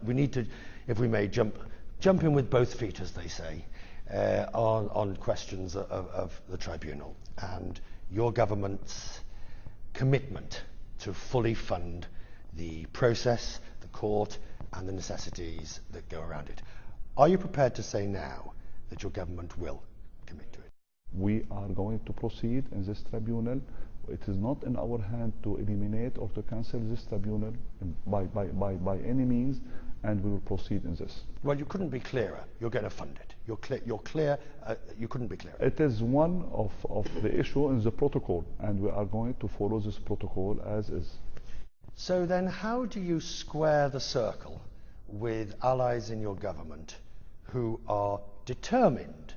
We need to, if we may, jump in with both feet, as they say, on questions of the tribunal and your government's commitment to fully fund the process, the court, and the necessities that go around it. Are you prepared to say now that your government will commit to it? We are going to proceed in this tribunal. It is not in our hand to eliminate or to cancel this tribunal by any means, and we will proceed in this. Well, you couldn't be clearer. You're going to fund it. You're clear. You couldn't be clearer. It is one of the issue in the protocol, and we are going to follow this protocol as is. So then how do you square the circle with allies in your government who are determined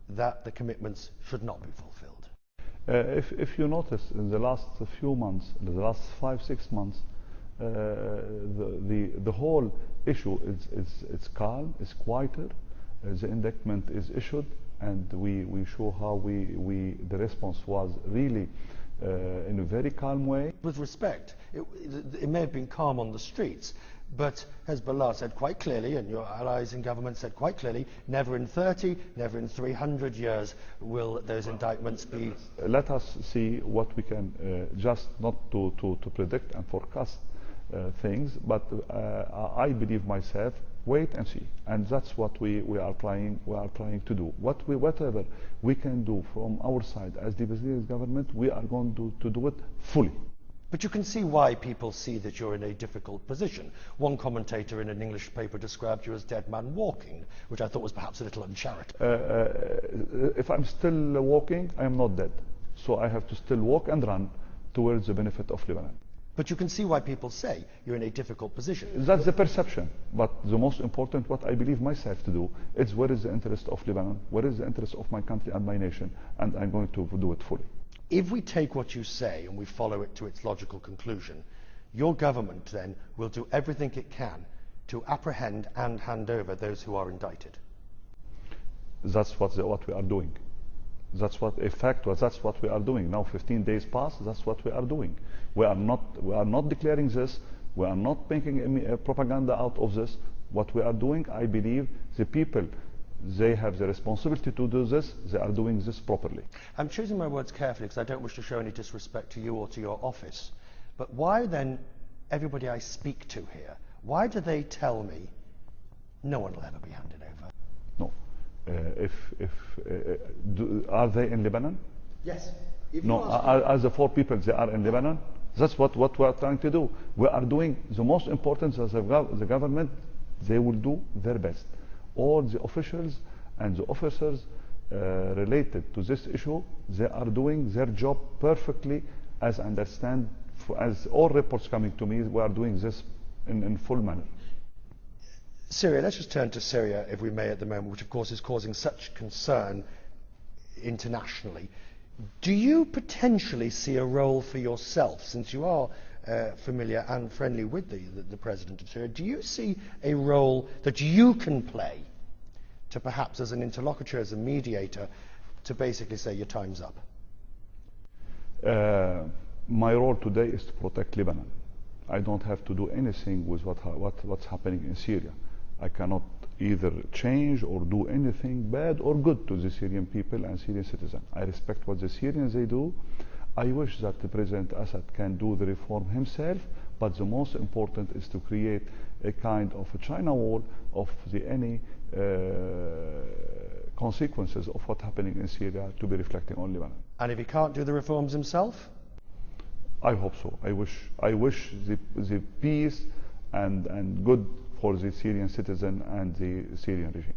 that the commitments should not be fulfilled? If you notice, in the last few months, in the last 5-6 months, the whole issue is calm, is quieter. The indictment is issued, and we show how the response was really in a very calm way. With respect, it may have been calm on the streets, but Hezbollah said quite clearly, and your allies in government said quite clearly, never in 30, never in 300 years will those indictments be. Let us see what we can, just not to predict and forecast things, but I believe myself, wait and see, and that's what we are trying to do. Whatever we can do from our side as the Brazilian government, we are going to do it fully. But you can see why people see that you're in a difficult position. One commentator in an English paper described you as dead man walking, which I thought was perhaps a little uncharitable. If I'm still walking, I am not dead. So I have to still walk and run towards the benefit of Lebanon. But you can see why people say you're in a difficult position. That's the perception. But the most important, what I believe myself to do, is what is the interest of Lebanon, what is the interest of my country and my nation, and I'm going to do it fully. If we take what you say and we follow it to its logical conclusion, your government then will do everything it can to apprehend and hand over those who are indicted. That's what we are doing. That's what that's what we are doing. Now 15 days pass, that's what we are doing. We are not declaring this, we are not making any propaganda out of this. What we are doing, I believe the people, they have the responsibility to do this. They are doing this properly. I'm choosing my words carefully because I don't wish to show any disrespect to you or to your office. But why then, everybody I speak to here, why do they tell me no one will ever be handed over? No. Are they in Lebanon? Yes. No. As the 4 people, they are in Lebanon. That's what we are trying to do. We are doing the most important as the government. They will do their best. All the officials and the officers related to this issue, they are doing their job perfectly, as I understand, as all reports coming to me, we are doing this in full manner. Syria, let's just turn to Syria, if we may, at the moment, which of course is causing such concern internationally. Do you potentially see a role for yourself, since you are familiar and friendly with the President of Syria, do you see a role that you can play to perhaps as an interlocutor, as a mediator, to basically say your time's up? My role today is to protect Lebanon. I don't have to do anything with what's happening in Syria. I cannot either change or do anything bad or good to the Syrian people and Syrian citizens. I respect what the Syrians they do. I wish that the President Assad can do the reform himself, but the most important is to create a kind of a China wall of any consequences of what's happening in Syria to be reflecting on Lebanon. And if he can't do the reforms himself? I hope so. I wish the peace and good for the Syrian citizen and the Syrian regime.